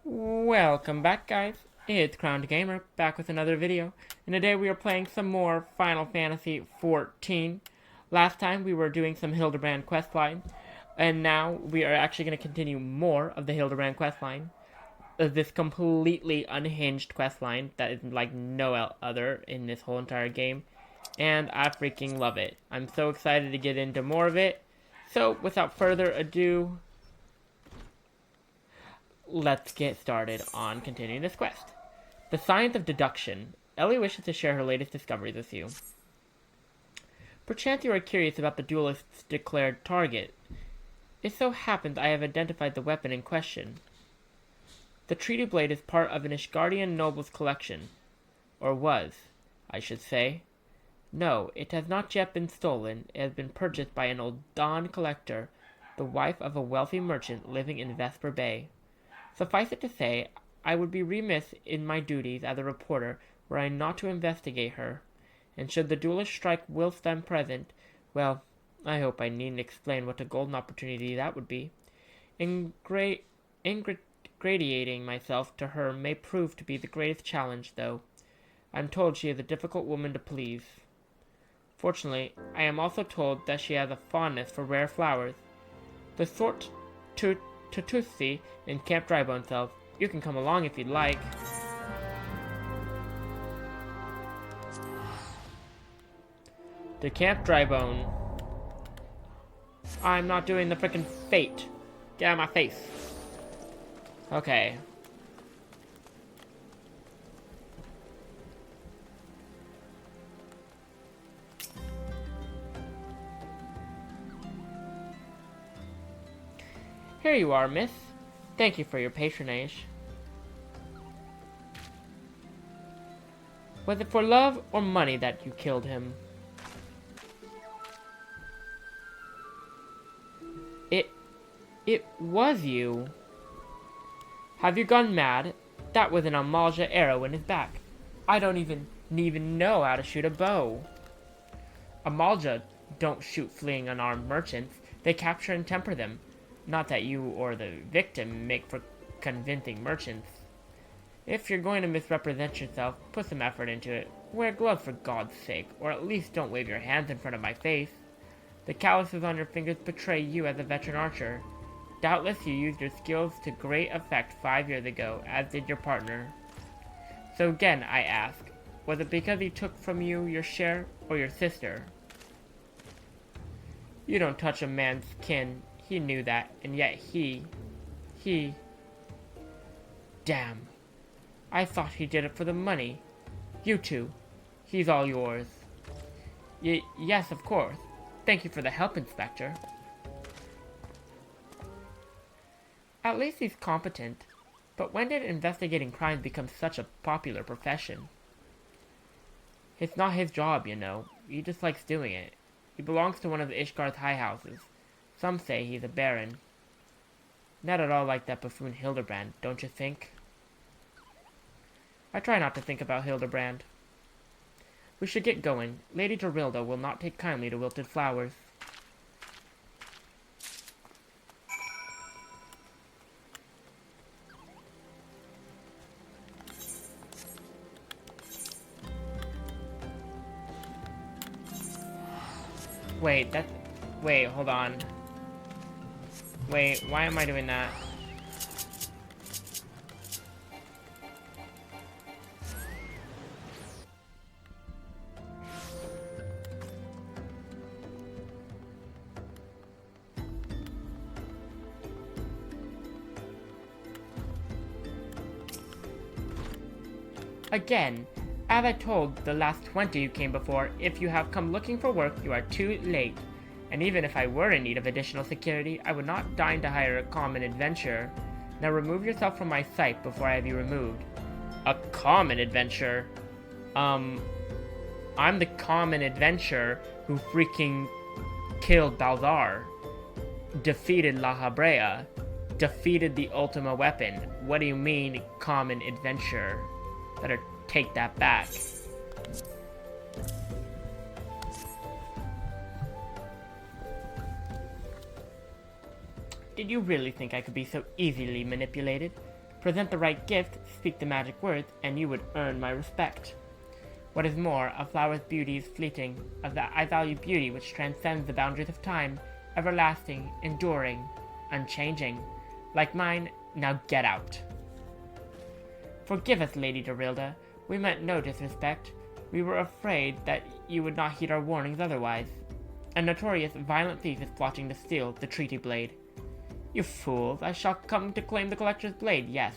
Welcome back, guys. It's Crowned Gamer, back with another video. And today we are playing some more Final Fantasy XIV. Last time we were doing some Hildebrand questline, and now we are actually going to continue more of the Hildebrand questline. This completely unhinged questline that is like no other in this whole entire game. And I freaking love it. I'm so excited to get into more of it. So, without further ado, let's get started on continuing this quest. The Science of Deduction. Ellie wishes to share her latest discoveries with you. Perchance you are curious about the duelist's declared target. It so happens I have identified the weapon in question. The treaty blade is part of an Ishgardian noble's collection. Or was, I should say. No, it has not yet been stolen. It has been purchased by an old Dawn collector, the wife of a wealthy merchant living in Vesper Bay. Suffice it to say, I would be remiss in my duties as a reporter were I not to investigate her, and should the duelist strike whilst I'm present, well, I hope I needn't explain what a golden opportunity that would be. Ingratiating myself to her may prove to be the greatest challenge, though. I'm told she is a difficult woman to please. Fortunately, I am also told that she has a fondness for rare flowers, the sort to Tutsi in Camp Drybone sells. You can come along if you'd like. To Camp Drybone. I'm not doing the frickin' fate. Get out of my face. Okay. Here you are, miss. Thank you for your patronage. Was it for love or money that you killed him? It was you. Have you gone mad? That was an Amalja arrow in his back. I don't even know how to shoot a bow. Amalja don't shoot fleeing unarmed merchants. They capture and temper them. Not that you or the victim make for convincing merchants. If you're going to misrepresent yourself, put some effort into it. Wear gloves for God's sake, or at least don't wave your hands in front of my face. The calluses on your fingers betray you as a veteran archer. Doubtless you used your skills to great effect 5 years ago, as did your partner. So again, I ask, was it because he took from you your share, or your sister? You don't touch a man's kin. He knew that, and yet he... Damn. I thought he did it for the money. You two. He's all yours. Yes, of course. Thank you for the help, Inspector. At least he's competent. But when did investigating crimes become such a popular profession? It's not his job, you know. He just likes doing it. He belongs to one of the Ishgar's high houses. Some say he's a baron. Not at all like that buffoon Hildebrand, don't you think? I try not to think about Hildebrand. We should get going. Lady Dorilda will not take kindly to wilted flowers. Wait, hold on. Wait, why am I doing that? Again, as I told the last 20 who came before, if you have come looking for work, you are too late. And even if I were in need of additional security, I would not deign to hire a common adventurer. Now remove yourself from my sight before I have you removed. A common adventurer? I'm the common adventurer who freaking killed Balzar, defeated La Habrea, defeated the Ultima weapon. What do you mean, common adventurer? Better take that back. Did you really think I could be so easily manipulated? Present the right gift, speak the magic words, and you would earn my respect. What is more, a flower's beauty is fleeting. I value beauty which transcends the boundaries of time, everlasting, enduring, unchanging. Like mine, now get out. Forgive us, Lady Dorilda. We meant no disrespect. We were afraid that you would not heed our warnings otherwise. A notorious, violent thief is plotting to steal the treaty blade. You fools, I shall come to claim the collector's blade, yes.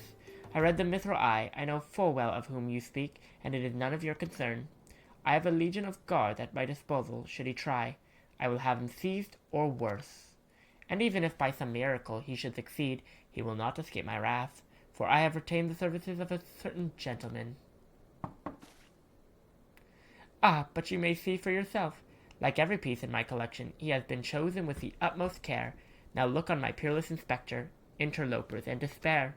I read the mithril eye, I know full well of whom you speak, and it is none of your concern. I have a legion of guards at my disposal, should he try. I will have him seized, or worse. And even if by some miracle he should succeed, he will not escape my wrath, for I have retained the services of a certain gentleman. Ah, but you may see for yourself. Like every piece in my collection, he has been chosen with the utmost care. Now look on my peerless inspector, interlopers, and despair.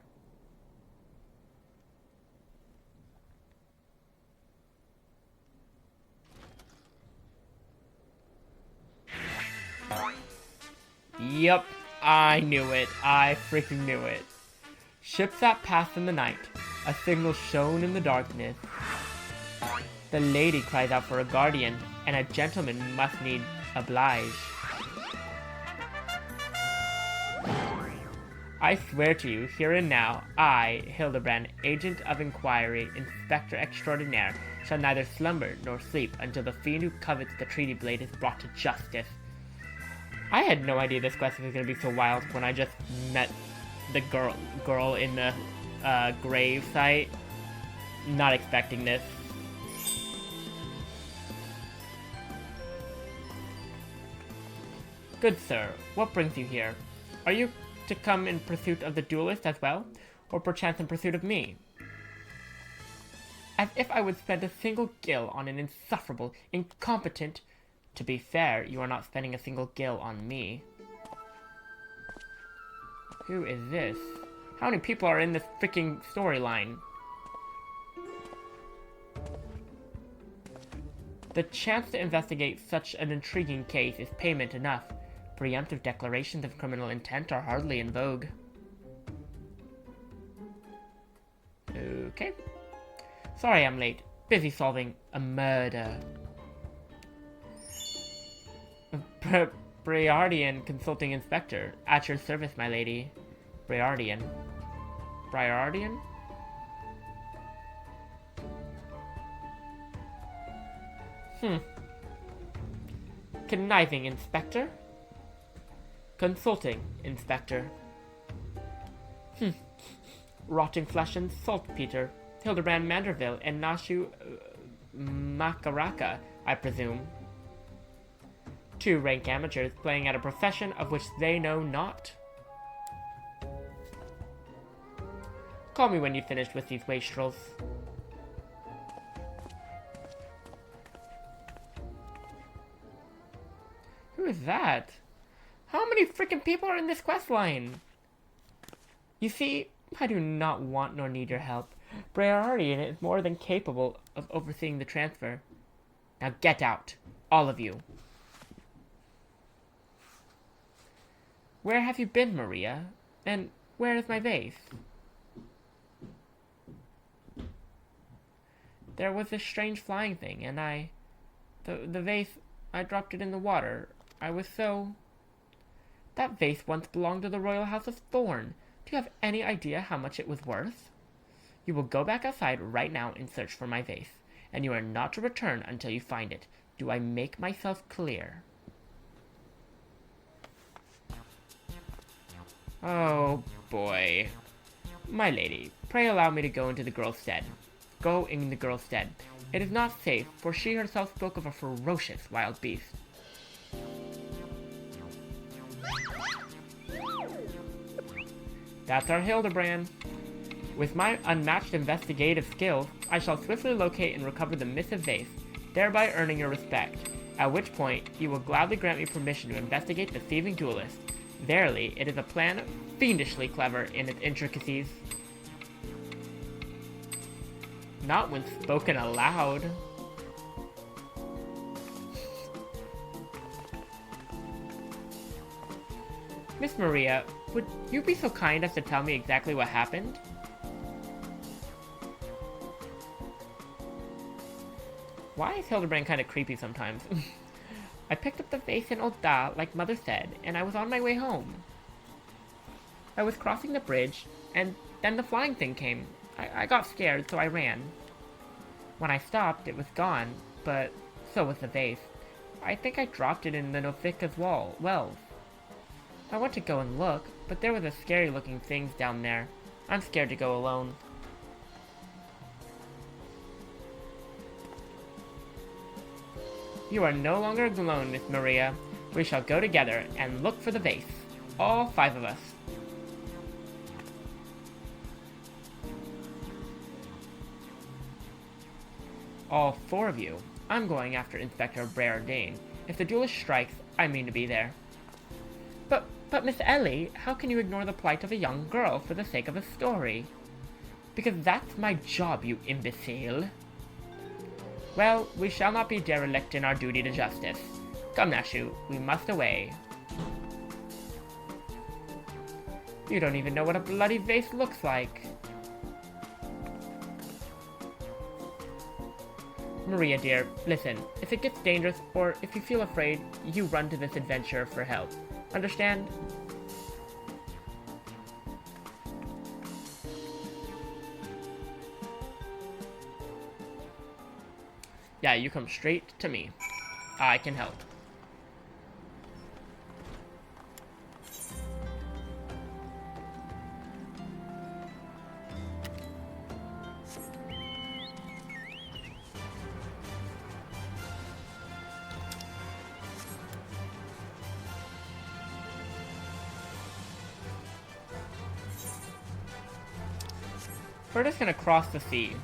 Yup, I knew it. I freaking knew it. Ships that pass in the night. A signal shone in the darkness. The lady cries out for a guardian, and a gentleman must need oblige. I swear to you, here and now, I, Hildebrand, Agent of Inquiry, Inspector Extraordinaire, shall neither slumber nor sleep until the fiend who covets the treaty blade is brought to justice. I had no idea this quest was going to be so wild when I just met the girl in the grave site. Not expecting this. Good sir, what brings you here? Are you to come in pursuit of the duelist as well, or perchance in pursuit of me? As if I would spend a single gil on an insufferable, incompetent... To be fair, you are not spending a single gil on me. Who is this? How many people are in this freaking storyline? The chance to investigate such an intriguing case is payment enough. Preemptive declarations of criminal intent are hardly in vogue. Okay. Sorry I'm late. Busy solving a murder. Briardian Consulting Inspector. At your service, my lady. Briardian. Briardian? Conniving Inspector? Consulting Inspector. Rotting flesh and saltpeter. Hildebrand Manderville and Nashu Makaraka, I presume. Two rank amateurs playing at a profession of which they know not. Call me when you've finished with these wastrels. Who is that? How many freaking people are in this quest line? You see, I do not want nor need your help. Briardian is more than capable of overseeing the transfer. Now get out, all of you. Where have you been, Maria? And where is my vase? There was this strange flying thing, and the vase, I dropped it in the water. I was so... That vase once belonged to the royal house of Thorn. Do you have any idea how much it was worth? You will go back outside right now and search for my vase, and you are not to return until you find it. Do I make myself clear? Oh, boy. My lady, pray allow me to go into the girl's stead. Go in the girl's stead. It is not safe, for she herself spoke of a ferocious wild beast. That's our Hildebrand. With my unmatched investigative skills, I shall swiftly locate and recover the missive vase, thereby earning your respect, at which point you will gladly grant me permission to investigate the thieving duelist. Verily, it is a plan fiendishly clever in its intricacies. Not when spoken aloud. Miss Maria, would you be so kind as to tell me exactly what happened? Why is Hildebrand kind of creepy sometimes? I picked up the vase in Oda, like Mother said, and I was on my way home. I was crossing the bridge, and then the flying thing came. I got scared, so I ran. When I stopped, it was gone, but so was the vase. I think I dropped it in the Novika's wells. I went to go and look, but there was a scary-looking thing down there. I'm scared to go alone. You are no longer alone, Miss Maria. We shall go together and look for the vase. All 5 of us. All 4 of you. I'm going after Inspector Breardane. If the duelist strikes, I mean to be there. But Miss Ellie, how can you ignore the plight of a young girl for the sake of a story? Because that's my job, you imbecile. Well, we shall not be derelict in our duty to justice. Come, Nashu, we must away. You don't even know what a bloody vase looks like. Maria dear, listen, if it gets dangerous, or if you feel afraid, you run to this adventurer for help. Understand? Yeah, you come straight to me. I can help. We're just gonna cross the sea.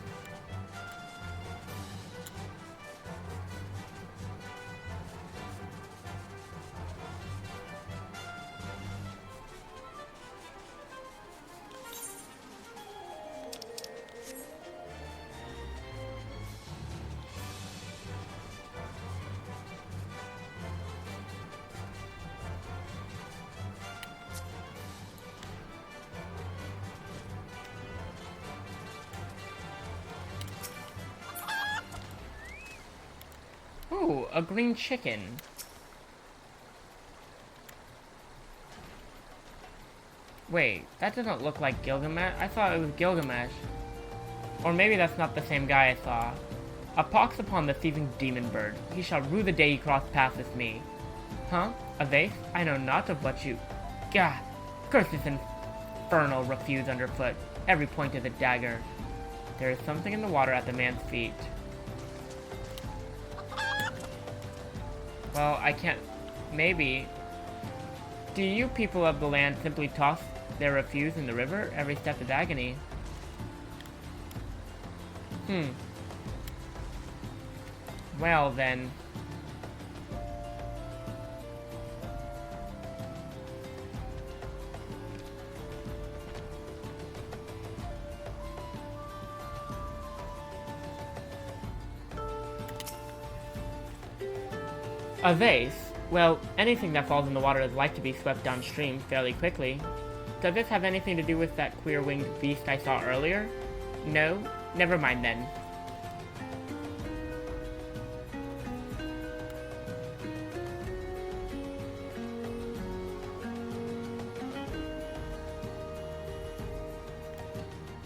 Ooh, a green chicken. Wait, that doesn't look like Gilgamesh. I thought it was Gilgamesh. Or maybe that's not the same guy I saw. A pox upon the thieving demon bird. He shall rue the day he crossed paths with me. Huh? A vase? I know not of what you... Gah! Curse this infernal refuse underfoot. Every point is a dagger. There is something in the water at the man's feet. Well, I can't... Maybe. Do you people of the land simply toss their refuse in the river? Every step is agony. Well, then. A vase? Well, anything that falls in the water is like to be swept downstream fairly quickly. Does this have anything to do with that queer-winged beast I saw earlier? No? Never mind then.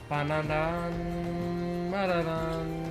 Ba-na-dun, ba-da-dun.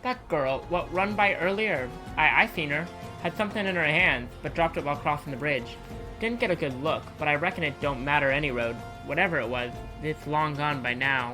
That girl, what run by earlier, I seen her, had something in her hands, but dropped it while crossing the bridge. Didn't get a good look, but I reckon it don't matter any road. Whatever it was, it's long gone by now.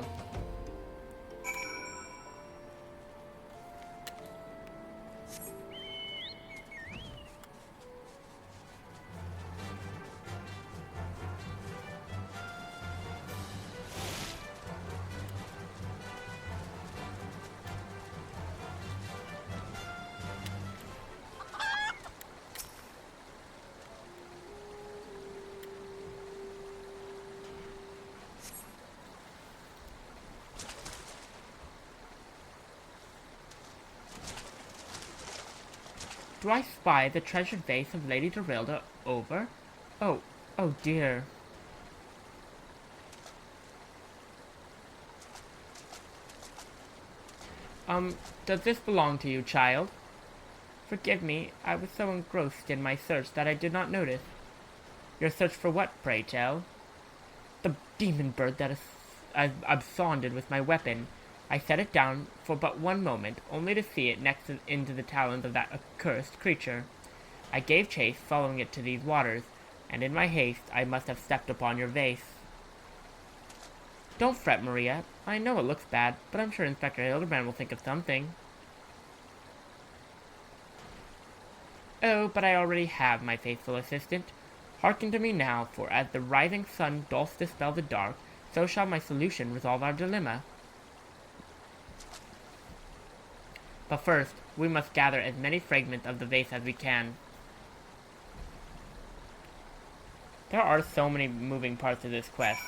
Do I spy the treasured vase of Lady Dorilda over? Oh, oh dear. Does this belong to you, child? Forgive me, I was so engrossed in my search that I did not notice. Your search for what, pray tell? The demon bird that I've absconded with my weapon. I set it down for but one moment, only to see it next into the talons of that accursed creature. I gave chase, following it to these waters, and in my haste I must have stepped upon your vase. Don't fret, Maria. I know it looks bad, but I'm sure Inspector Hildebrand will think of something. Oh, but I already have my faithful assistant. Hearken to me now, for as the rising sun doth dispel the dark, so shall my solution resolve our dilemma. But first, we must gather as many fragments of the vase as we can. There are so many moving parts of this quest.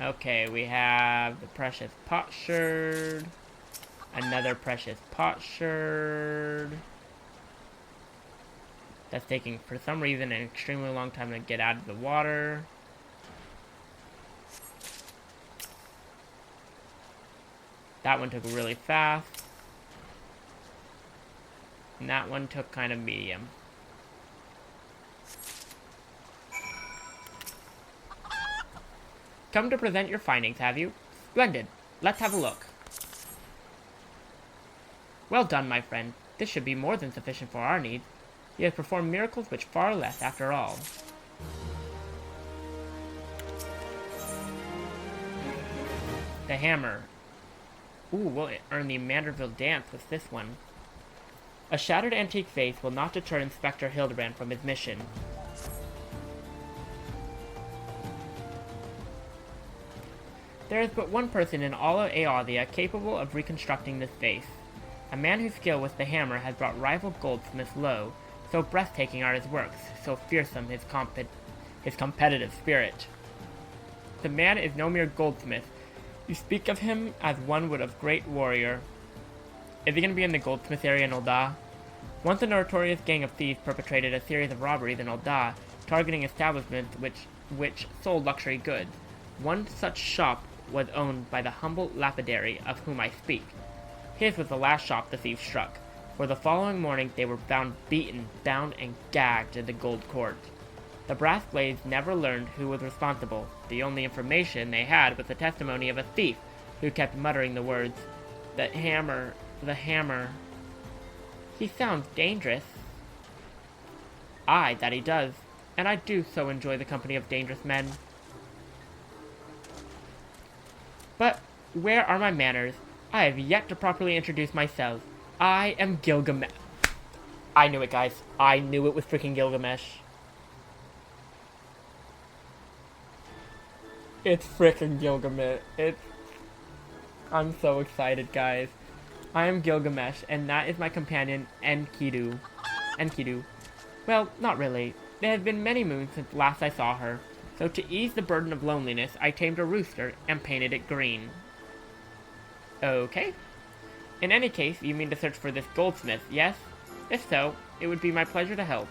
Okay, we have the precious potsherd, another precious potsherd. That's taking, for some reason, an extremely long time to get out of the water. That one took really fast. And that one took kind of medium. Come to present your findings, have you? Splendid. Let's have a look. Well done, my friend. This should be more than sufficient for our needs. He has performed miracles which far less, after all. The hammer. Ooh, we'll earn the Manderville dance with this one. A shattered antique vase will not deter Inspector Hildebrand from his mission. There is but one person in all of Eothia capable of reconstructing this vase. A man whose skill with the hammer has brought rival goldsmiths low. So breathtaking are his works, so fearsome his competitive spirit. The man is no mere goldsmith. You speak of him as one would of great warrior. Is he going to be in the goldsmith area in Ul'dah? Once a notorious gang of thieves perpetrated a series of robberies in Ul'dah, targeting establishments which sold luxury goods. One such shop was owned by the humble lapidary of whom I speak. His was the last shop the thieves struck. For the following morning they were found beaten, bound, and gagged in the gold court. The brass blades never learned who was responsible. The only information they had was the testimony of a thief who kept muttering the words, "The hammer, the hammer." He sounds dangerous. Aye, that he does, and I do so enjoy the company of dangerous men. But where are my manners? I have yet to properly introduce myself. I am Gilgamesh. I knew it, guys. I knew it was freaking Gilgamesh. It's freaking Gilgamesh. I'm so excited, guys. I am Gilgamesh, and that is my companion, Enkidu. Enkidu. Well, not really. There have been many moons since last I saw her, so to ease the burden of loneliness, I tamed a rooster and painted it green. Okay. In any case, you mean to search for this goldsmith, yes? If so, it would be my pleasure to help.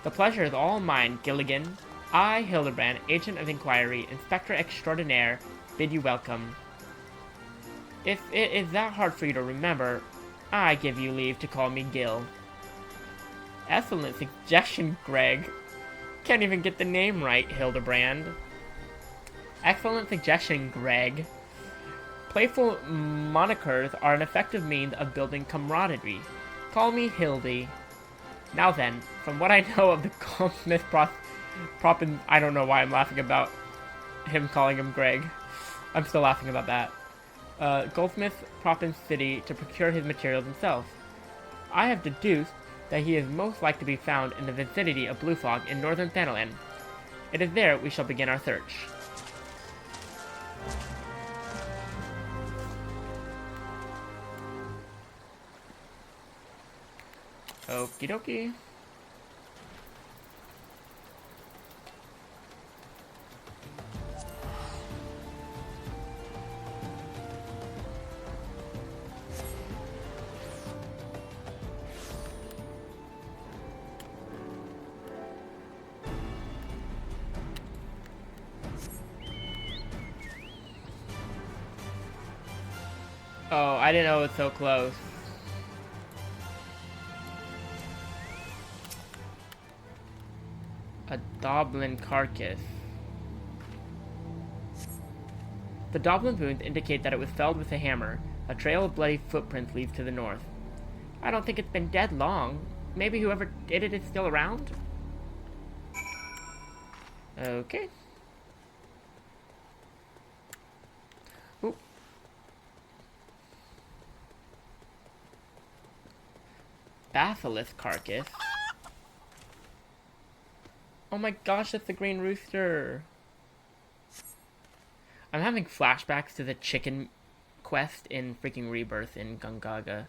The pleasure is all mine, Gilligan. I, Hildebrand, Agent of Inquiry, Inspector Extraordinaire, bid you welcome. If it is that hard for you to remember, I give you leave to call me Gil. Excellent suggestion, Greg. Can't even get the name right, Hildebrand. Excellent suggestion, Greg. Playful monikers are an effective means of building camaraderie. Call me Hildy. Now then, from what I know of the goldsmith Proppin, I don't know why I'm laughing about him calling him Greg. I'm still laughing about that. Goldsmith Proppin City to procure his materials himself. I have deduced that he is most likely to be found in the vicinity of Blue Fog in northern Thanalan. It is there we shall begin our search. Okie dokie. Oh, I didn't know it was so close. A Doblin carcass. The Doblin wounds indicate that it was felled with a hammer. A trail of bloody footprints leads to the north. I don't think it's been dead long. Maybe whoever did it is still around? Okay. Ooh. Basilisk carcass. Oh my gosh, that's the green rooster. I'm having flashbacks to the chicken quest in freaking Rebirth in Gungaga.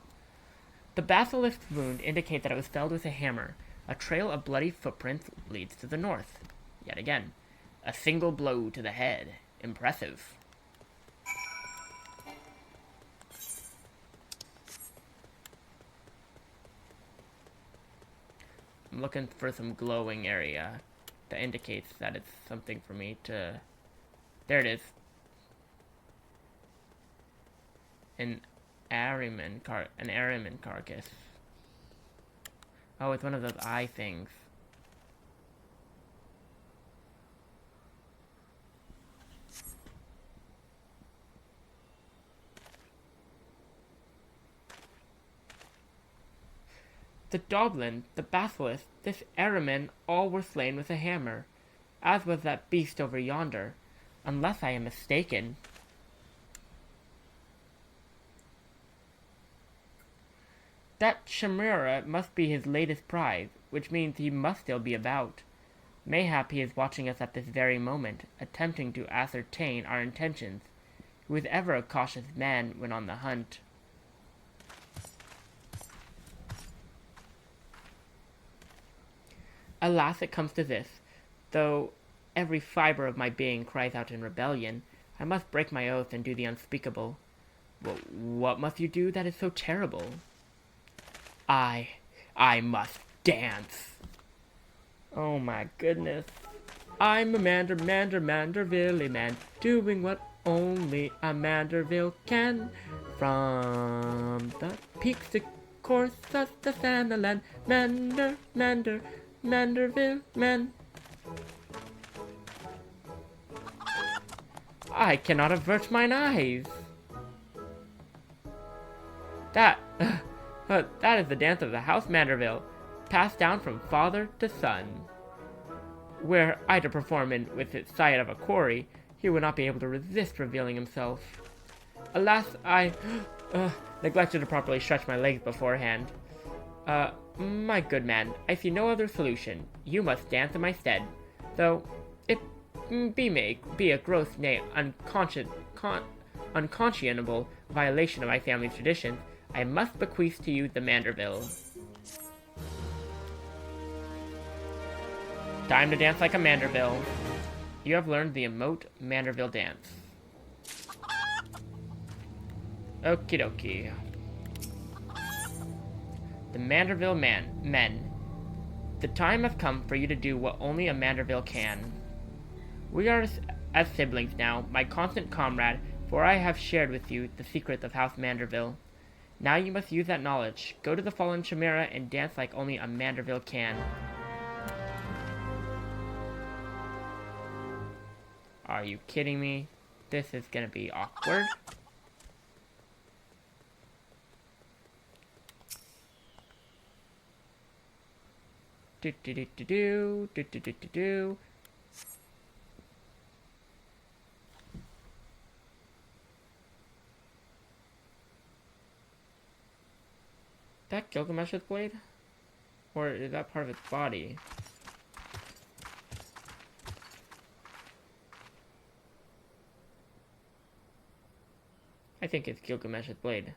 The basilisk's wound indicates that it was felled with a hammer. A trail of bloody footprints leads to the north. Yet again, a single blow to the head. Impressive. I'm looking for some glowing area that indicates that it's something for me to... There it is. An Ahriman carcass. Oh, it's one of those eye things. The Doblin, the Basilisk, this Ahriman, all were slain with a hammer, as was that beast over yonder, unless I am mistaken. That Chimera must be his latest prize, which means he must still be about. Mayhap he is watching us at this very moment, attempting to ascertain our intentions. He was ever a cautious man when on the hunt. Alas, it comes to this. Though every fiber of my being cries out in rebellion, I must break my oath and do the unspeakable. Well, what must you do that is so terrible? I must dance. Oh my goodness. I'm a Mandervilly man, doing what only a Manderville can. From the peaks to course of the Sanaland, Manderville man. I cannot avert mine eyes. That is the dance of the House Manderville, passed down from father to son. Were I to perform it with the sight of a quarry, he would not be able to resist revealing himself. Alas, I neglected to properly stretch my legs beforehand. My good man, I see no other solution. You must dance in my stead. Though it be a gross, nay, unconscionable violation of my family's traditions, I must bequeath to you the Manderville. Time to dance like a Manderville. You have learned the emote Manderville dance. Okie dokie. The Manderville men. The time has come for you to do what only a Manderville can. We are as siblings now, my constant comrade, for I have shared with you the secrets of House Manderville. Now you must use that knowledge. Go to the fallen Chimera and dance like only a Manderville can. Are you kidding me? This is gonna be awkward. Do. That Gilgamesh's blade? Or is that part of its body? I think it's Gilgamesh's blade.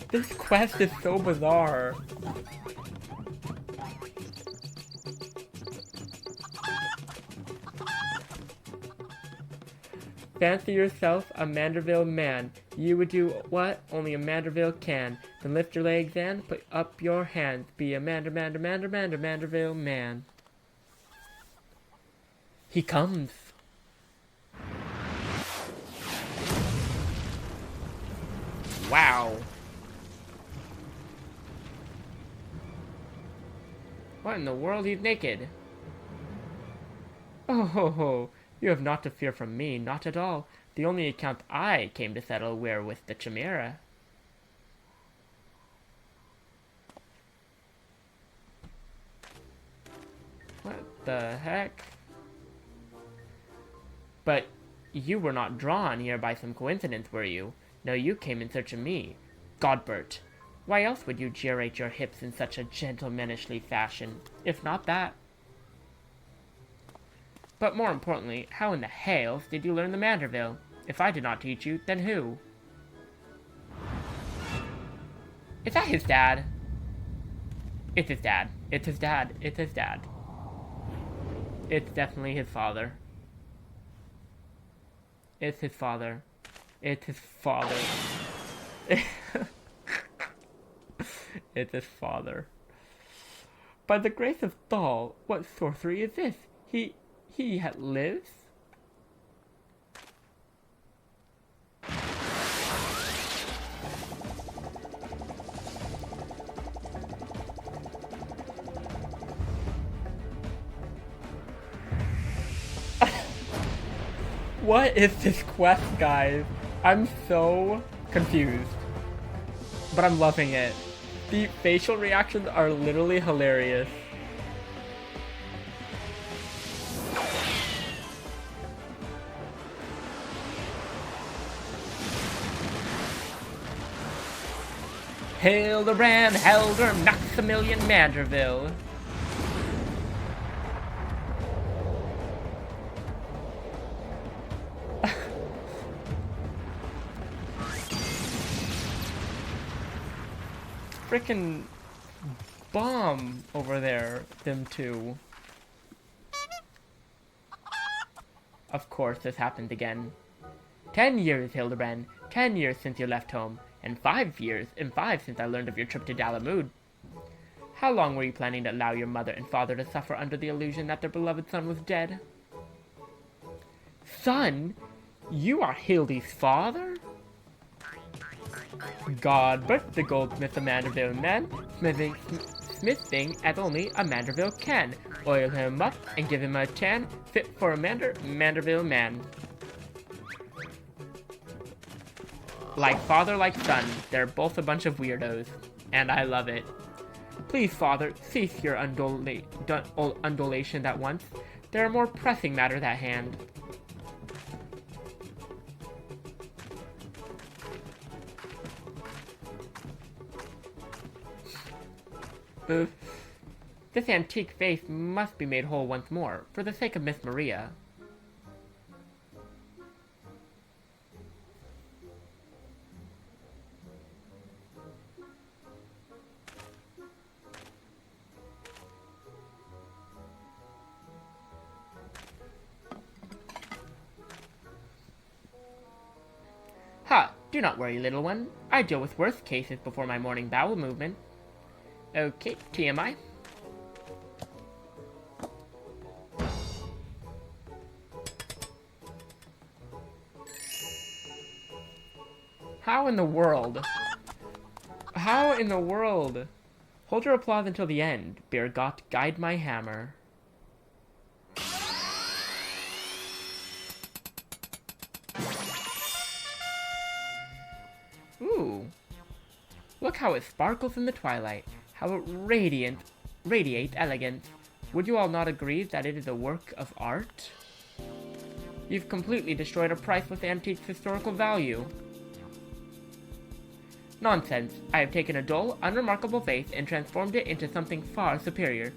This quest is so bizarre. Fancy yourself a Manderville man. You would do what only a Manderville can. Then lift your legs and put up your hands. Be a Manderville man. He comes. Wow. What in the world? He's naked. Oh ho ho. You have naught to fear from me, not at all. The only account I came to settle were with the Chimera. What the heck? But you were not drawn here by some coincidence, were you? No, you came in search of me. Godbert. Why else would you gyrate your hips in such a gentlemanishly fashion, if not that? But more importantly, how in the hales did you learn the Manderville? If I did not teach you, then who? Is that his dad? It's his dad. It's his dad. It's his dad. It's definitely his father. It's his father. It's his father. It's his father. By the grace of Thal, what sorcery is this? He lives? What is this quest, guys? I'm so confused. But I'm loving it. The facial reactions are literally hilarious. Hildebrand Helder Maximilian Manderville. Frickin' bomb over there, them two. Of course, this happened again. 10 years, Hildebrand. 10 years since you left home. And 5 years, and 5 since I learned of your trip to Dalamud. How long were you planning to allow your mother and father to suffer under the illusion that their beloved son was dead? Son? You are Hildy's father? Godbert, the goldsmith of Manderville man, smithing as only a Manderville can. Oil him up and give him a tan fit for a Manderville man. Like father, like son, they're both a bunch of weirdos, and I love it. Please, father, cease your undulations at once. There are more pressing matters at hand. This antique face must be made whole once more, for the sake of Miss Maria. Ha! Do not worry, little one. I deal with worse cases before my morning bowel movement. Okay, TMI. How in the world? How in the world? Hold your applause until the end. Birgot, guide my hammer. Ooh. Look how it sparkles in the twilight. How it radiates elegance. Would you all not agree that it is a work of art? You've completely destroyed a priceless antique's historical value. Nonsense. I have taken a dull, unremarkable vase and transformed it into something far superior.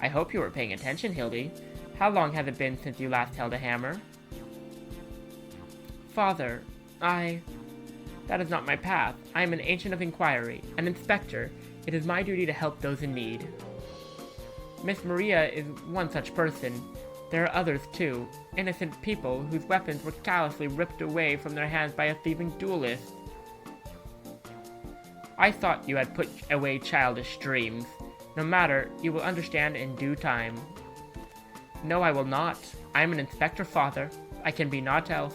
I hope you were paying attention, Hildy. How long has it been since you last held a hammer? Father, that is not my path. I am an ancient of inquiry, an inspector. It is my duty to help those in need. Miss Maria is one such person. There are others, too. Innocent people whose weapons were callously ripped away from their hands by a thieving duelist. I thought you had put away childish dreams. No matter, you will understand in due time. No, I will not. I am an inspector father. I can be naught else.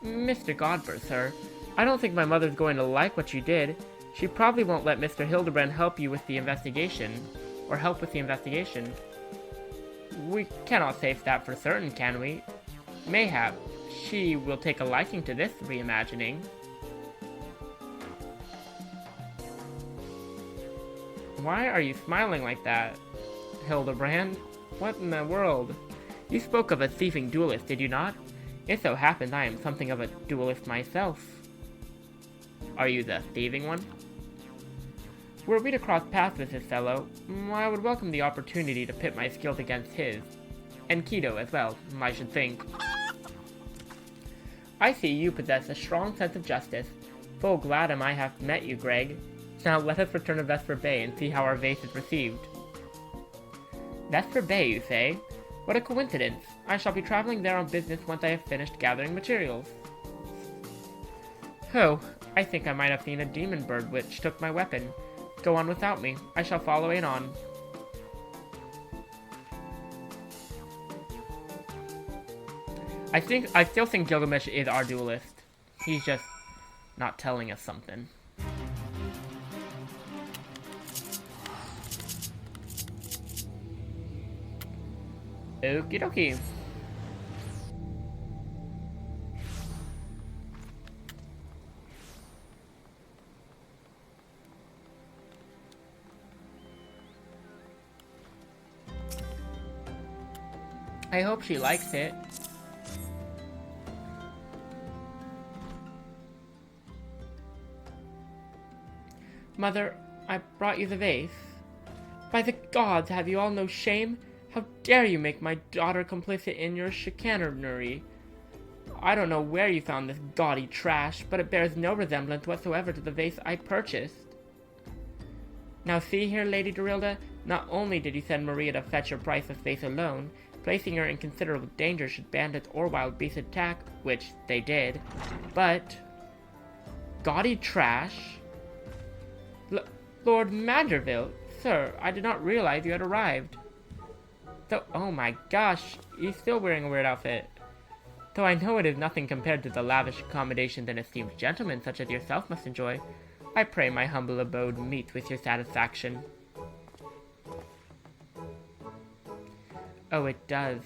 Mr. Godber, sir. I don't think my mother's going to like what you did. She probably won't let Mr. Hildebrand help you with the investigation. Or help with the investigation. We cannot say that for certain, can we? Mayhap, she will take a liking to this reimagining. Why are you smiling like that, Hildebrand? What in the world? You spoke of a thieving duelist, did you not? It so happens I am something of a duelist myself. Are you the thieving one? Were we to cross paths with this fellow, I would welcome the opportunity to pit my skills against his. And Kido as well, I should think. I see you possess a strong sense of justice. Full glad am I have met you, Greg. Now let us return to Vesper Bay and see how our vase is received. Vesper Bay, you say? What a coincidence. I shall be traveling there on business once I have finished gathering materials. Oh, I think I might have seen a demon bird which took my weapon. Go on without me. I shall follow it on. I still think Gilgamesh is our duelist. He's just not telling us something. Okie dokie. I hope she likes it. Mother, I brought you the vase. By the gods, have you all no shame? How dare you make my daughter complicit in your chicanery? I don't know where you found this gaudy trash, but it bears no resemblance whatsoever to the vase I purchased. Now see here, Lady Dorilda, not only did you send Maria to fetch your priceless vase alone, placing her in considerable danger should bandits or wild beasts attack, which they did, but... Gaudy trash? Lord Manderville, sir, I did not realize you had arrived. Though, oh my gosh, he's still wearing a weird outfit. Though I know it is nothing compared to the lavish accommodations an esteemed gentleman such as yourself must enjoy, I pray my humble abode meet with your satisfaction. Oh, it does,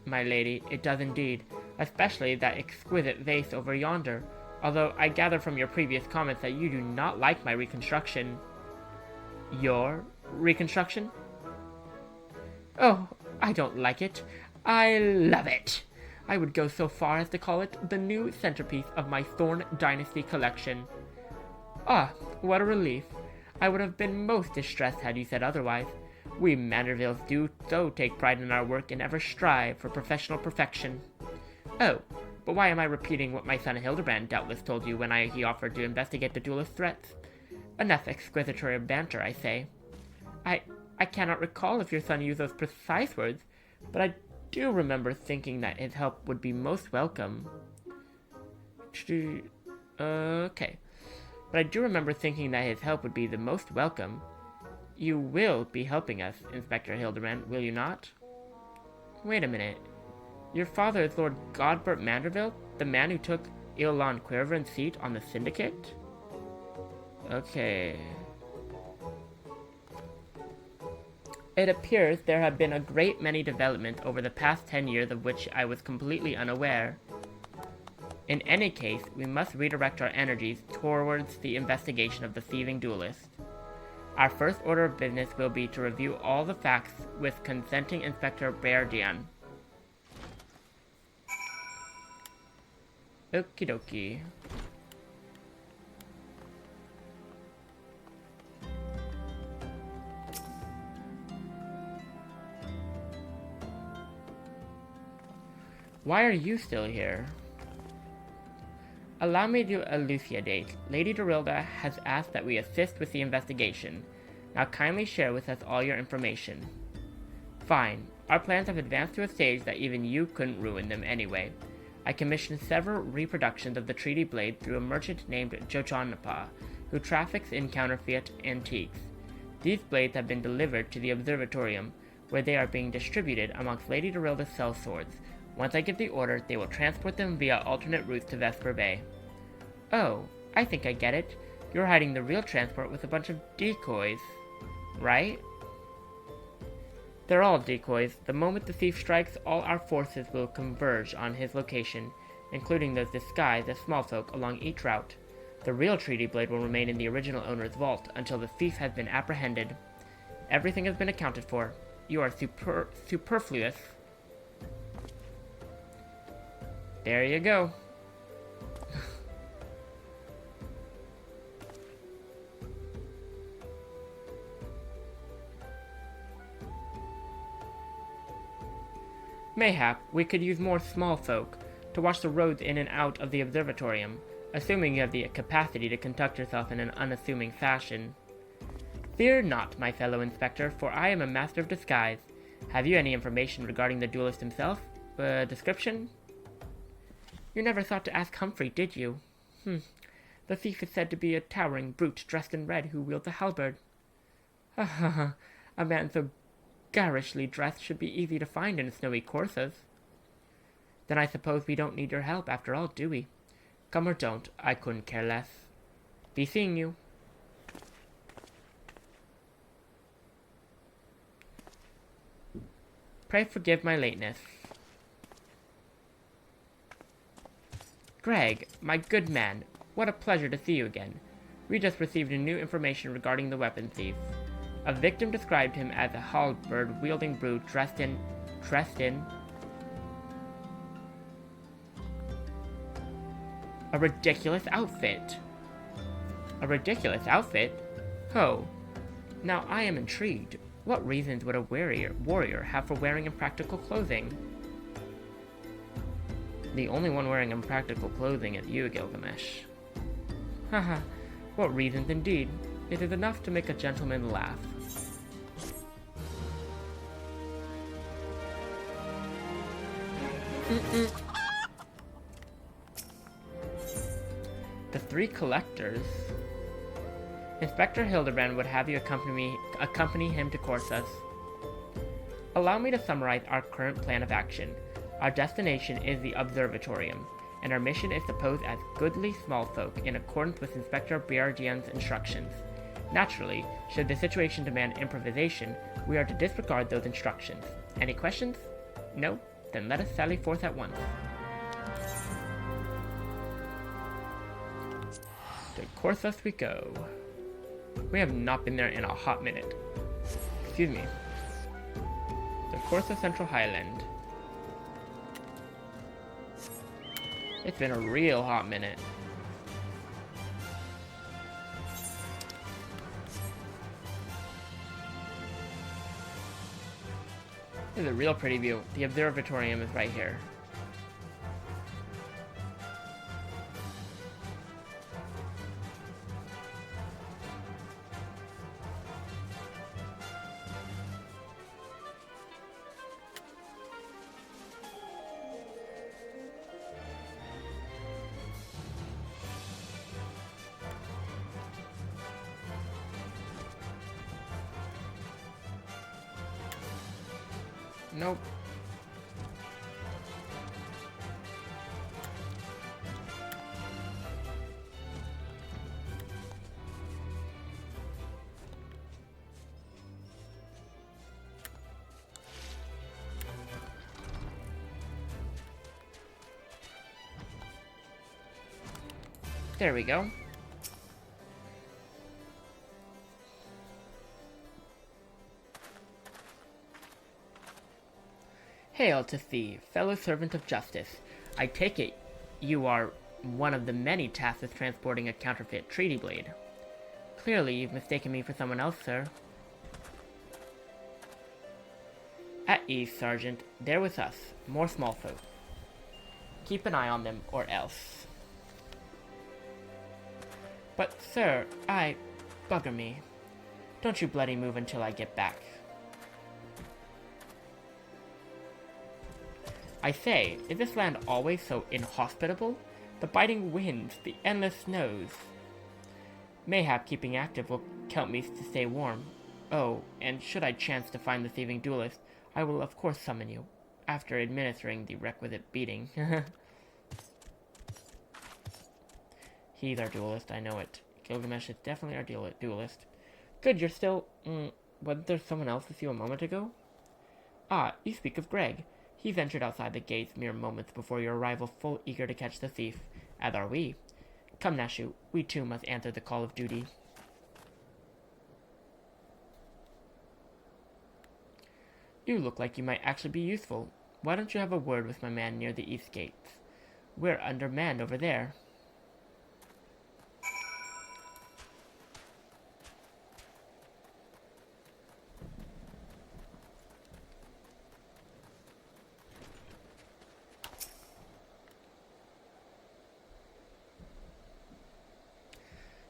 my lady, it does indeed, especially that exquisite vase over yonder, although I gather from your previous comments that you do not like my reconstruction. Your reconstruction? Oh, I don't like it. I love it. I would go so far as to call it the new centerpiece of my Thorn Dynasty collection. Ah, what a relief. I would have been most distressed had you said otherwise. We Mandervilles do so take pride in our work and ever strive for professional perfection. Oh, but why am I repeating what my son Hildebrand doubtless told you when he offered to investigate the duelist threats? Enough exquisitory banter, I say. I cannot recall if your son used those precise words, but I do remember thinking that his help would be most welcome. Okay. But I do remember thinking that his help would be the most welcome. You will be helping us, Inspector Hildebrand, will you not? Wait a minute. Your father is Lord Godbert Manderville, the man who took Iolon Quiver's seat on the Syndicate? Okay. It appears there have been a great many developments over the past 10 years of which I was completely unaware. In any case, we must redirect our energies towards the investigation of the thieving duelist. Our first order of business will be to review all the facts with consenting Inspector Baerdian. Okie dokie. Why are you still here? Allow me to elucidate. Lady Dorilda has asked that we assist with the investigation. Now kindly share with us all your information. Fine. Our plans have advanced to a stage that even you couldn't ruin them anyway. I commissioned several reproductions of the treaty blade through a merchant named Jojanapa, who traffics in counterfeit antiques. These blades have been delivered to the observatorium, where they are being distributed amongst Lady Dorilda's sellswords. Once I give the order, they will transport them via alternate routes to Vesper Bay. Oh, I think I get it. You're hiding the real transport with a bunch of decoys, right? They're all decoys. The moment the thief strikes, all our forces will converge on his location, including those disguised as small folk along each route. The real treaty blade will remain in the original owner's vault until the thief has been apprehended. Everything has been accounted for. You are superfluous. There you go. Mayhap we could use more small folk to watch the roads in and out of the observatorium, assuming you have the capacity to conduct yourself in an unassuming fashion. Fear not, my fellow inspector, for I am a master of disguise. Have you any information regarding the duelist himself? Description? You never thought to ask Humphrey, did you? The thief is said to be a towering brute dressed in red who wields a halberd. Ha ha ha, a man so garishly dressed should be easy to find in snowy coursers. Then I suppose we don't need your help after all, do we? Come or don't, I couldn't care less. Be seeing you. Pray forgive my lateness. Greg, my good man, what a pleasure to see you again. We just received new information regarding the weapon thief. A victim described him as a halberd-wielding brute dressed in a ridiculous outfit. A ridiculous outfit? Ho. Now I am intrigued. What reasons would a warrior have for wearing impractical clothing? The only one wearing impractical clothing is you, Gilgamesh. Haha, what reasons indeed. It is enough to make a gentleman laugh. The three collectors. Inspector Hildebrand would have you accompany him to Corsus. Allow me to summarize our current plan of action. Our destination is the Observatorium, and our mission is to pose as goodly small folk in accordance with Inspector Biardian's instructions. Naturally, should the situation demand improvisation, we are to disregard those instructions. Any questions? No? Then let us sally forth at once. To Corsus we go. We have not been there in a hot minute. Excuse me. The Corsus Central Highland. It's been a real hot minute. This is a real pretty view. The observatorium is right here. Nope. There we go. Hail to thee, fellow servant of justice. I take it you are one of the many tasked with transporting a counterfeit treaty blade. Clearly, you've mistaken me for someone else, sir. At ease, Sergeant. They're with us. More small folk. Keep an eye on them, or else. But, sir, bugger me. Don't you bloody move until I get back. I say, is this land always so inhospitable? The biting winds, the endless snows. Mayhap keeping active will help me to stay warm. Oh, and should I chance to find the thieving duelist, I will of course summon you, after administering the requisite beating. He's our duelist, I know it. Gilgamesh is definitely our duelist. Good, you're still... wasn't there someone else with you a moment ago? Ah, you speak of Greg. He ventured outside the gates mere moments before your arrival, full eager to catch the thief, as are we. Come, Nashu, we too must answer the call of duty. You look like you might actually be useful. Why don't you have a word with my man near the east gates? We're undermanned over there.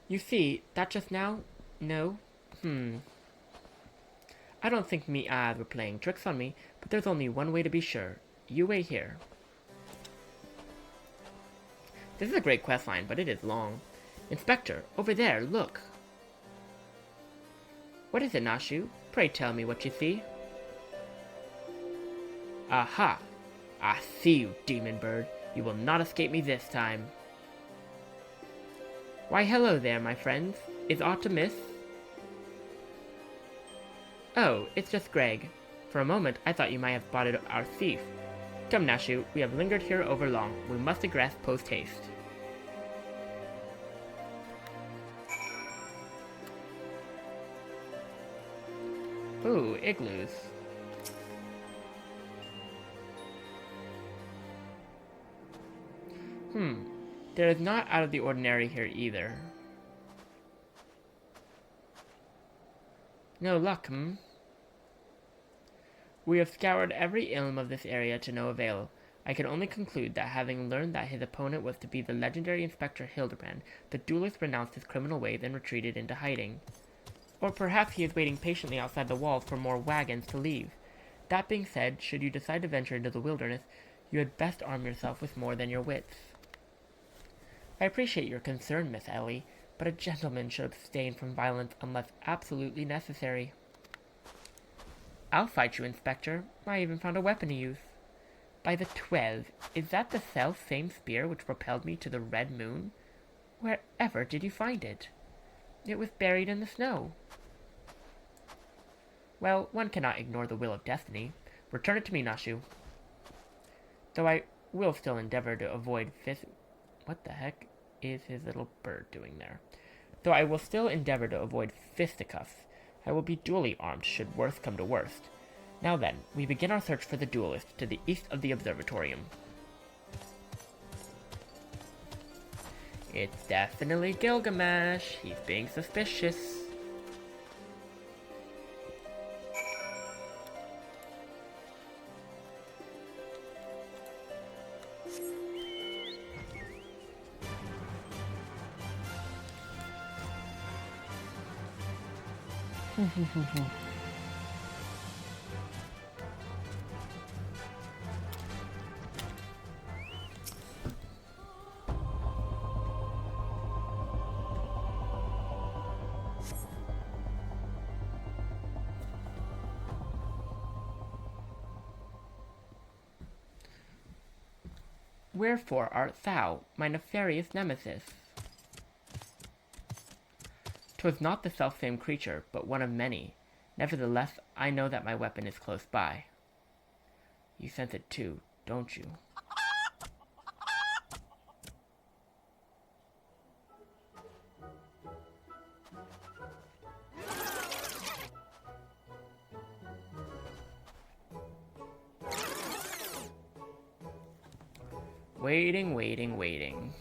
You see, that just now? No? I don't think me eyes were playing tricks on me, but there's only one way to be sure. You wait here. This is a great questline, but it is long. Inspector, over there, look. What is it, Nashu? Pray tell me what you see. Aha! I see you, demon bird. You will not escape me this time. Why, hello there, my friends. Is aught amiss? Oh, it's just Greg. For a moment, I thought you might have spotted our thief. Come, Nashu, we have lingered here over long. We must egress post-haste. Ooh, igloos. There is not out of the ordinary here either. No luck, We have scoured every ilm of this area to no avail. I can only conclude that having learned that his opponent was to be the legendary Inspector Hildebrand, the duelist renounced his criminal ways and retreated into hiding. Or perhaps he is waiting patiently outside the walls for more wagons to leave. That being said, should you decide to venture into the wilderness, you had best arm yourself with more than your wits. I appreciate your concern, Miss Ellie, but a gentleman should abstain from violence unless absolutely necessary. I'll fight you, Inspector. I even found a weapon to use. By the 12, is that the self-same spear which propelled me to the Red Moon? Wherever did you find it? It was buried in the snow. Well, one cannot ignore the will of destiny. Return it to me, Nashu. Though I will still endeavor to avoid What the heck is his little bird doing there? Though I will still endeavor to avoid fisticuffs, I will be duly armed should worst come to worst. Now then, we begin our search for the duelist to the east of the observatorium. It's definitely Gilgamesh. He's being suspicious. Wherefore art thou, my nefarious nemesis? 'Twas not the selfsame creature, but one of many. Nevertheless, I know that my weapon is close by. You sense it too, don't you? Waiting, waiting, waiting.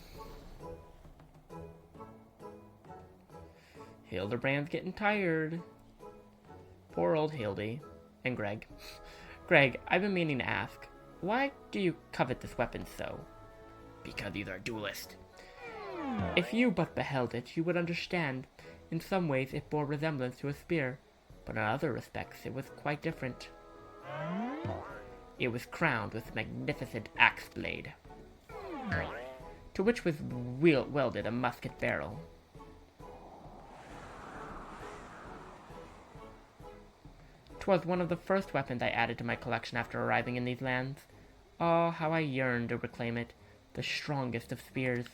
Hildebrand's getting tired. Poor old Hildy. And Greg. Greg, I've been meaning to ask, why do you covet this weapon so? Because he's our duelist. If you but beheld it, you would understand. In some ways it bore resemblance to a spear, but in other respects it was quite different. It was crowned with a magnificent axe blade, to which was welded a musket barrel. 'Twas one of the first weapons I added to my collection after arriving in these lands. Oh, how I yearned to reclaim it, the strongest of spears.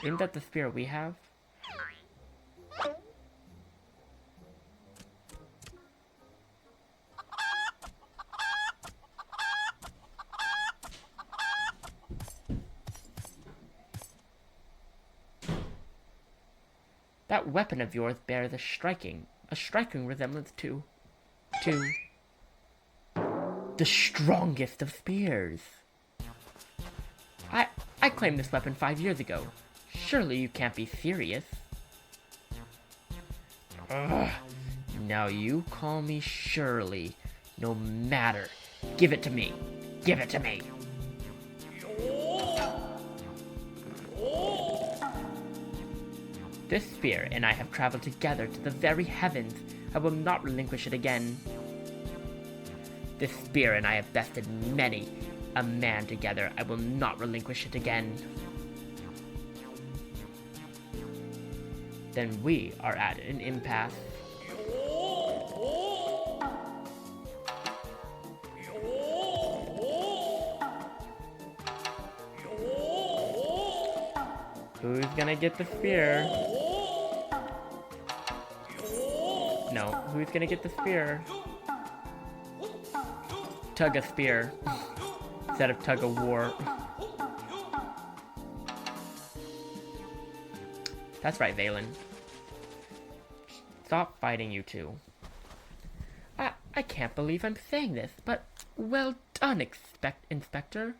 Isn't that the spear we have? That weapon of yours bears a striking resemblance to the strongest of spears. I claimed this weapon 5 years ago. Surely you can't be serious. Ugh. Now you call me Shirley. No matter. Give it to me. Give it to me. This spear and I have traveled together to the very heavens. I will not relinquish it again. This spear and I have bested many a man together. I will not relinquish it again. Then we are at an impasse. Who's gonna get the spear? No, who's gonna get the spear? Tug a spear instead of tug of war. That's right, Valen. Stop fighting, you two. I can't believe I'm saying this, but well done, Inspector.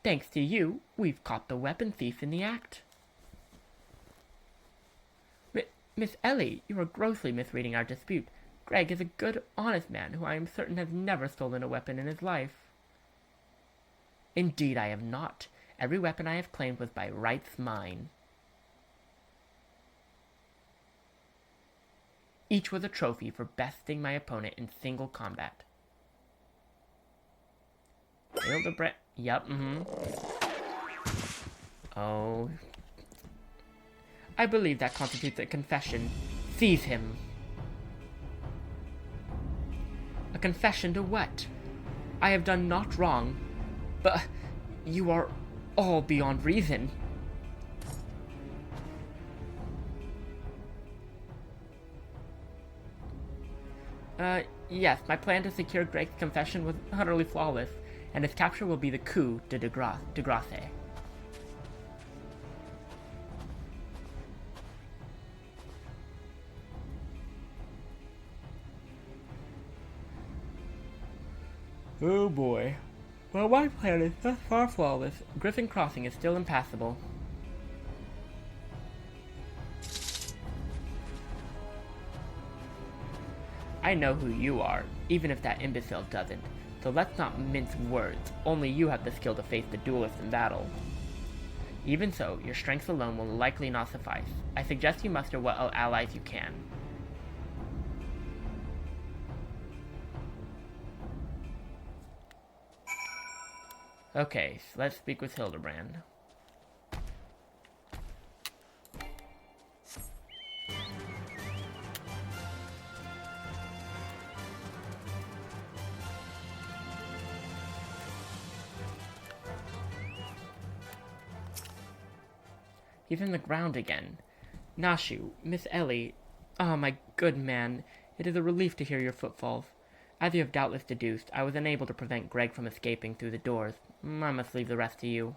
Thanks to you, we've caught the weapon thief in the act. Miss Ellie, you are grossly misreading our dispute. Greg is a good, honest man who I am certain has never stolen a weapon in his life. Indeed, I have not. Every weapon I have claimed was by rights mine. Each was a trophy for besting my opponent in single combat. Hildebrand. Yup, Oh. I believe that constitutes a confession. Seize him. A confession to what? I have done naught wrong, but you are all beyond reason. Yes, my plan to secure Greg's confession was utterly flawless, and his capture will be the coup de grace. Oh boy. Well, my plan is thus far flawless. Griffin Crossing is still impassable. I know who you are, even if that imbecile doesn't. So let's not mince words. Only you have the skill to face the duelist in battle. Even so, your strength alone will likely not suffice. I suggest you muster what allies you can. Okay, so let's speak with Hildebrand. He's in the ground again. Nashu, Miss Ellie, ah, my good man, it is a relief to hear your footfalls. As you have doubtless deduced, I was unable to prevent Greg from escaping through the doors. I must leave the rest to you.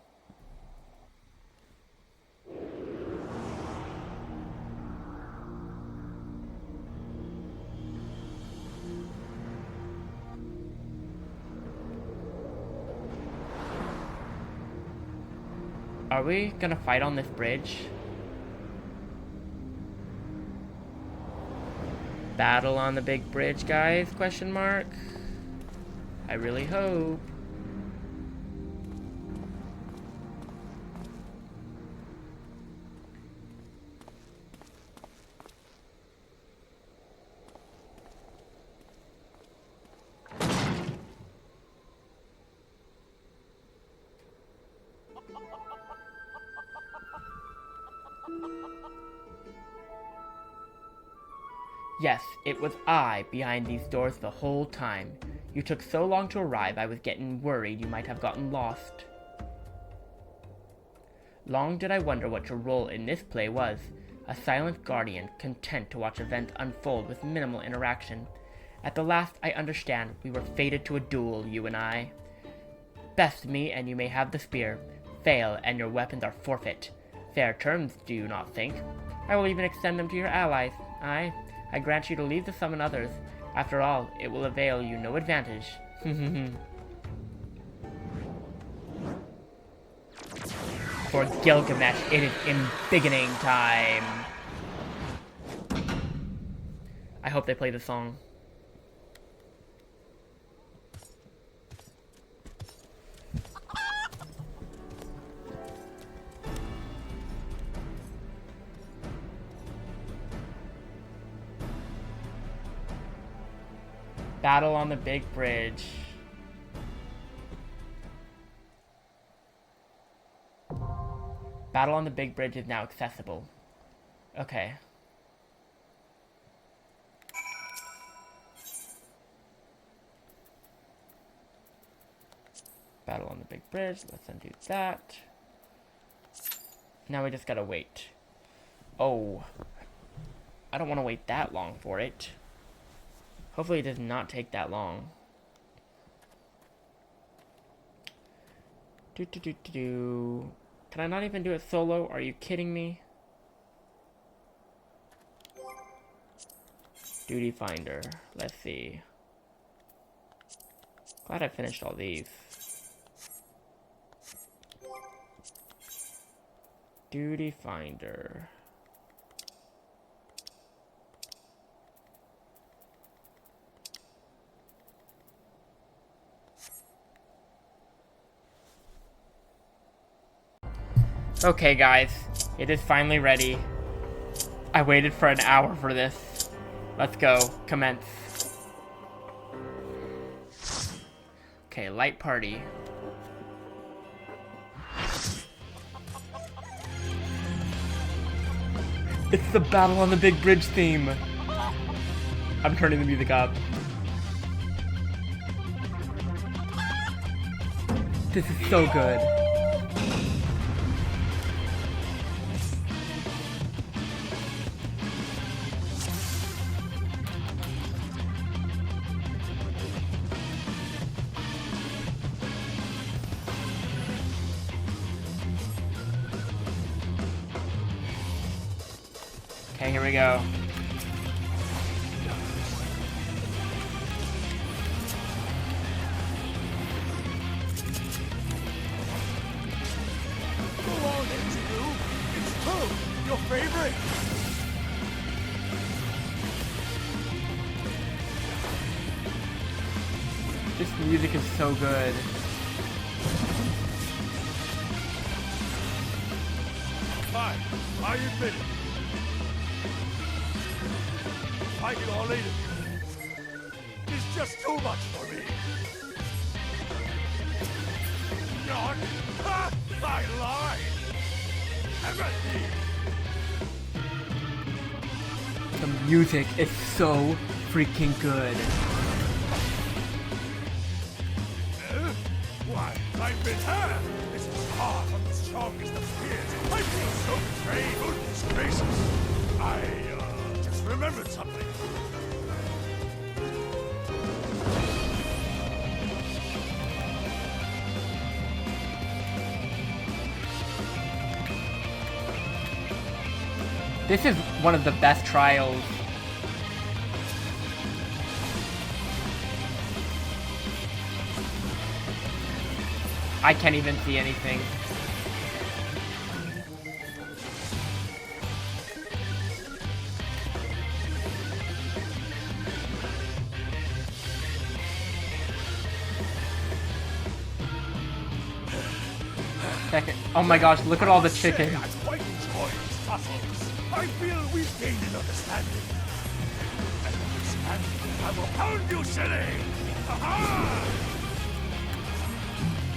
Are we gonna fight on this bridge? Battle on the big bridge, guys? Question mark. I really hope. Yes, it was I behind these doors the whole time. You took so long to arrive, I was getting worried you might have gotten lost. Long did I wonder what your role in this play was. A silent guardian, content to watch events unfold with minimal interaction. At the last, I understand, we were fated to a duel, you and I. Best me, and you may have the spear. Fail, and your weapons are forfeit. Fair terms, do you not think? I will even extend them to your allies. I grant you to leave to summon others. After all, it will avail you no advantage. For Gilgamesh, it is embiggening time. I hope they play the song. Battle on the big bridge. Battle on the big bridge is now accessible. Okay. Battle on the big bridge. Let's undo that. Now we just gotta wait. Oh. I don't want to wait that long for it. Hopefully it does not take that long. Can I not even do it solo? Are you kidding me? Duty Finder. Let's see. Glad I finished all these. Duty Finder. Okay guys, it is finally ready. I waited for an hour for this. Let's go, commence. Okay, light party. It's the Battle on the Big Bridge theme. I'm turning the music up. This is so good. Okay, here we go. Go on, H2. It's true. Your favorite. This music is so good. Fine, I admit it. Fighting all 8 of you is just too much for me. Not. Ha! I lied. Empathy. The music is so freaking good. Why, I've been hurt. This is far from the strongest of spears. I feel so betrayed. Goodness gracious. I just remembered something. This is one of the best trials. I can't even see anything. Second. Oh my gosh, look at all the chickens. I quite enjoy these tussles. I feel we've gained an understanding. And understanding, I will pound you silly! Aha!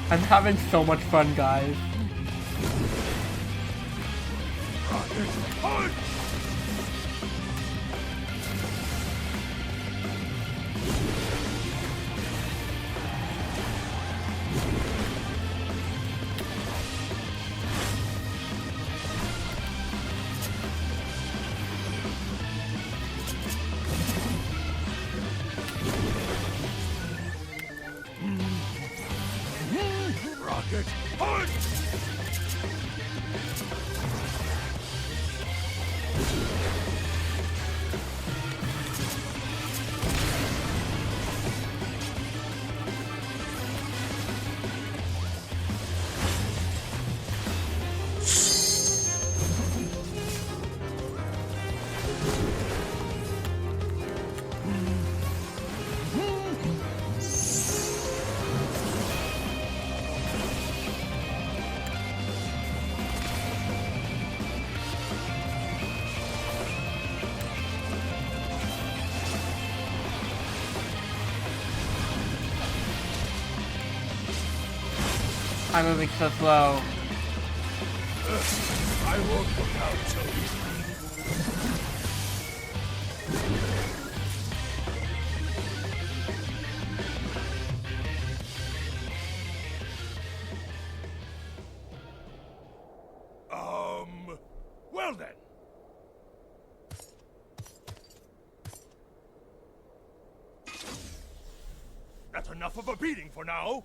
I'm having so much fun, guys. Rocket punch! Push! I'm moving so slow. I won't look out so easily. Well then. That's enough of a beating for now.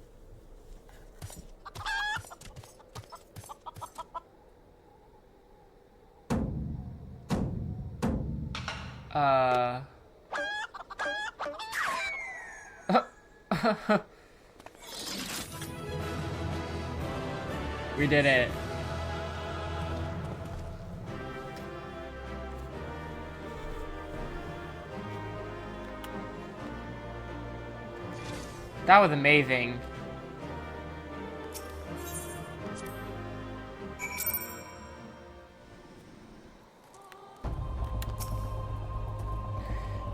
We did it. That was amazing.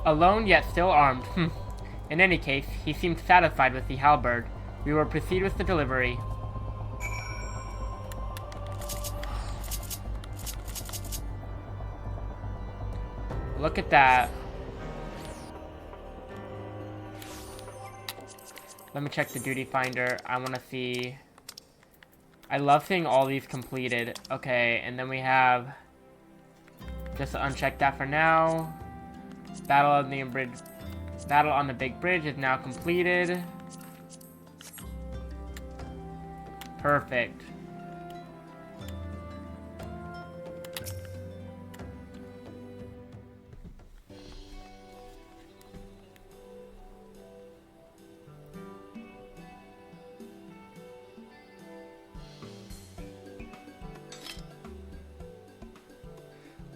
Alone yet still armed. In any case, he seemed satisfied with the halberd. We will proceed with the delivery. Look at that. Let me check the duty finder. I want to see. I love seeing all these completed. Okay, and then we have. Just to uncheck that for now. Battle on the big bridge is now completed. Perfect.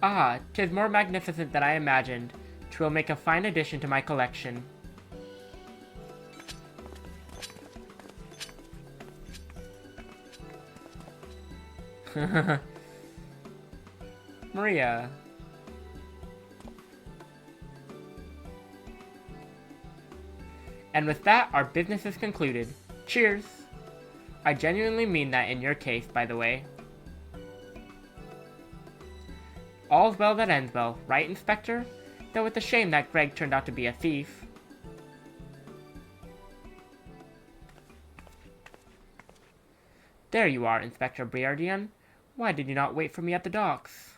Ah, 'tis more magnificent than I imagined. 'Twill make a fine addition to my collection. Maria. And with that, our business is concluded. Cheers! I genuinely mean that in your case, by the way. All's well that ends well, right, Inspector? Though it's a shame that Greg turned out to be a thief. There you are, Inspector Briardian. Why did you not wait for me at the docks?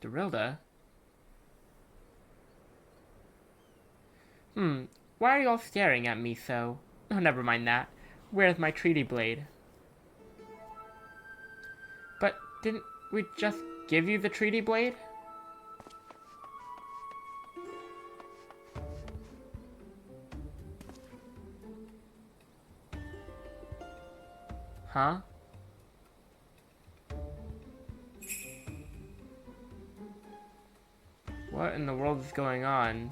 Dorilda? Why are you all staring at me so? Oh, never mind that. Where's my treaty blade? But didn't we just give you the treaty blade? Huh? What in the world is going on?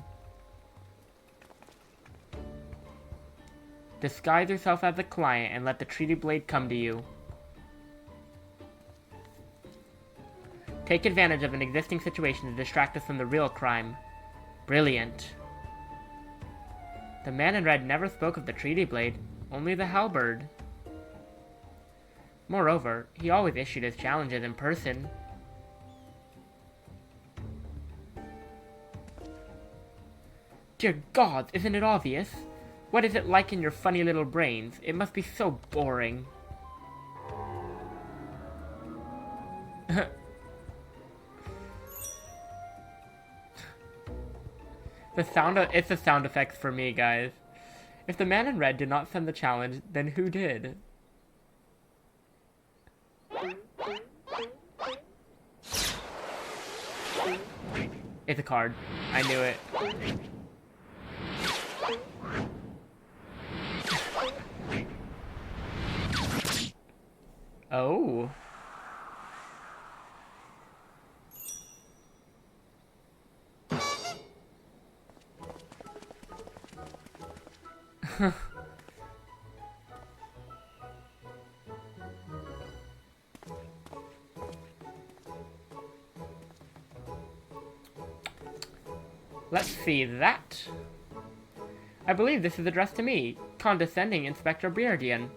Disguise yourself as a client and let the treaty blade come to you. Take advantage of an existing situation to distract us from the real crime. Brilliant. The man in red never spoke of the treaty blade, only the halberd. Moreover, he always issued his challenges in person. Dear God, isn't it obvious? What is it like in your funny little brains? It must be so boring. It's the sound effects for me, guys. If the man in red did not send the challenge, then who did? It's a card. I knew it. Oh. Let's see that. I believe this is addressed to me, condescending Inspector Beardian.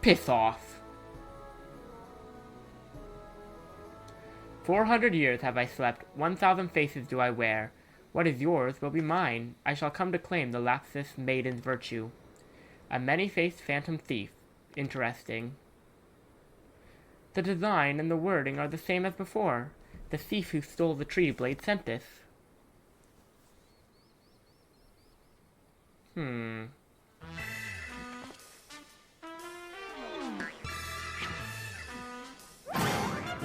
Piss off. 400 years have I slept, 1,000 faces do I wear. What is yours will be mine. I shall come to claim the lapsus maiden's virtue. A many-faced phantom thief. Interesting. The design and the wording are the same as before. The thief who stole the tree blade sent this.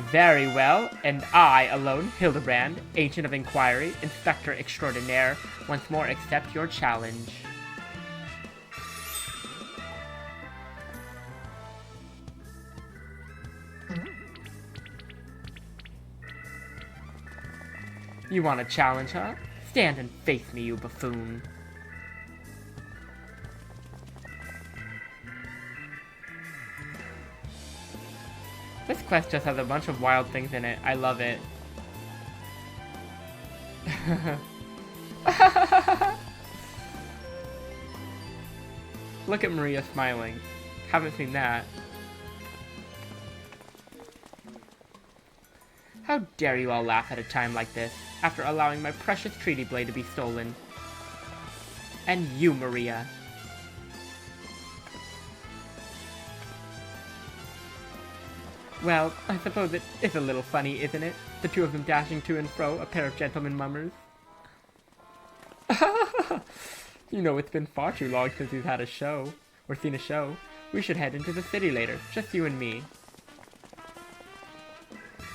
Very well, and I alone, Hildebrand, Ancient of Inquiry, Inspector Extraordinaire, once more accept your challenge. You want a challenge, huh? Stand and face me, you buffoon. This quest just has a bunch of wild things in it. I love it. Look at Maria smiling. Haven't seen that. How dare you all laugh at a time like this, after allowing my precious treaty blade to be stolen. And you, Maria. Well, I suppose it is a little funny, isn't it? The two of them dashing to and fro, a pair of gentlemen mummers. You know, it's been far too long since we've had a show, or seen a show. We should head into the city later, just you and me.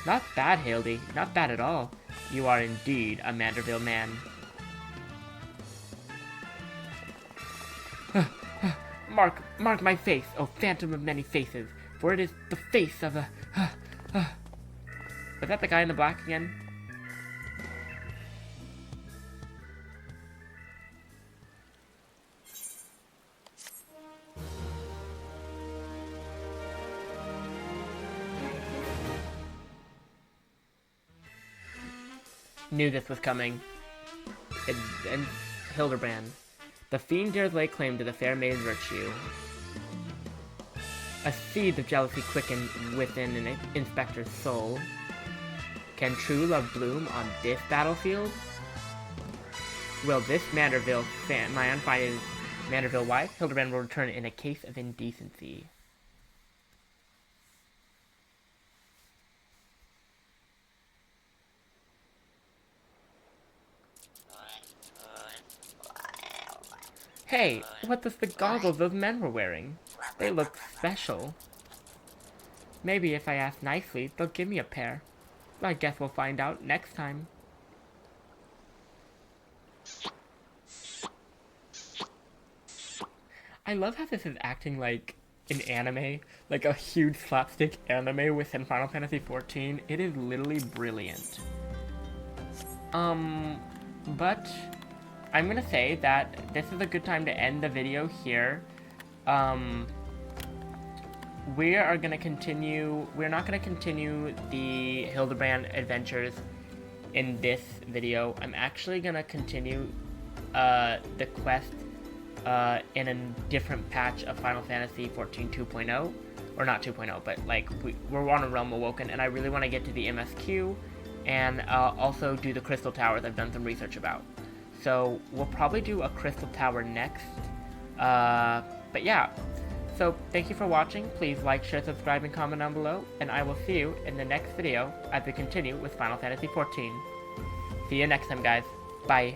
Not bad, Hildy. Not bad at all. You are indeed a Manderville man. Mark my face, O phantom of many faces, for it is the face of a... Was that the guy in the black again? Knew this was coming. And Hildebrand. The fiend dares lay claim to the fair maiden's virtue. A seed of jealousy quicken within an inspector's soul. Can true love bloom on this battlefield? Will this Manderville man find his Manderville wife? Hildebrand will return in a case of indecency. Hey, what was the goggles those men were wearing? They look special. Maybe if I ask nicely, they'll give me a pair. I guess we'll find out next time. I love how this is acting like an anime, like a huge slapstick anime within Final Fantasy XIV. It is literally brilliant. But I'm gonna say that this is a good time to end the video here. We're not gonna continue the Hildebrand adventures in this video. I'm actually gonna continue the quest in a different patch of Final Fantasy XIV 2.0, or not 2.0, but like we're on a Realm Awoken, and I really want to get to the MSQ and also do the Crystal Towers I've done some research about. So we'll probably do a Crystal Tower next. But yeah, so thank you for watching. Please like, share, subscribe, and comment down below, and I will see you in the next video as we continue with Final Fantasy XIV. See you next time, guys. Bye.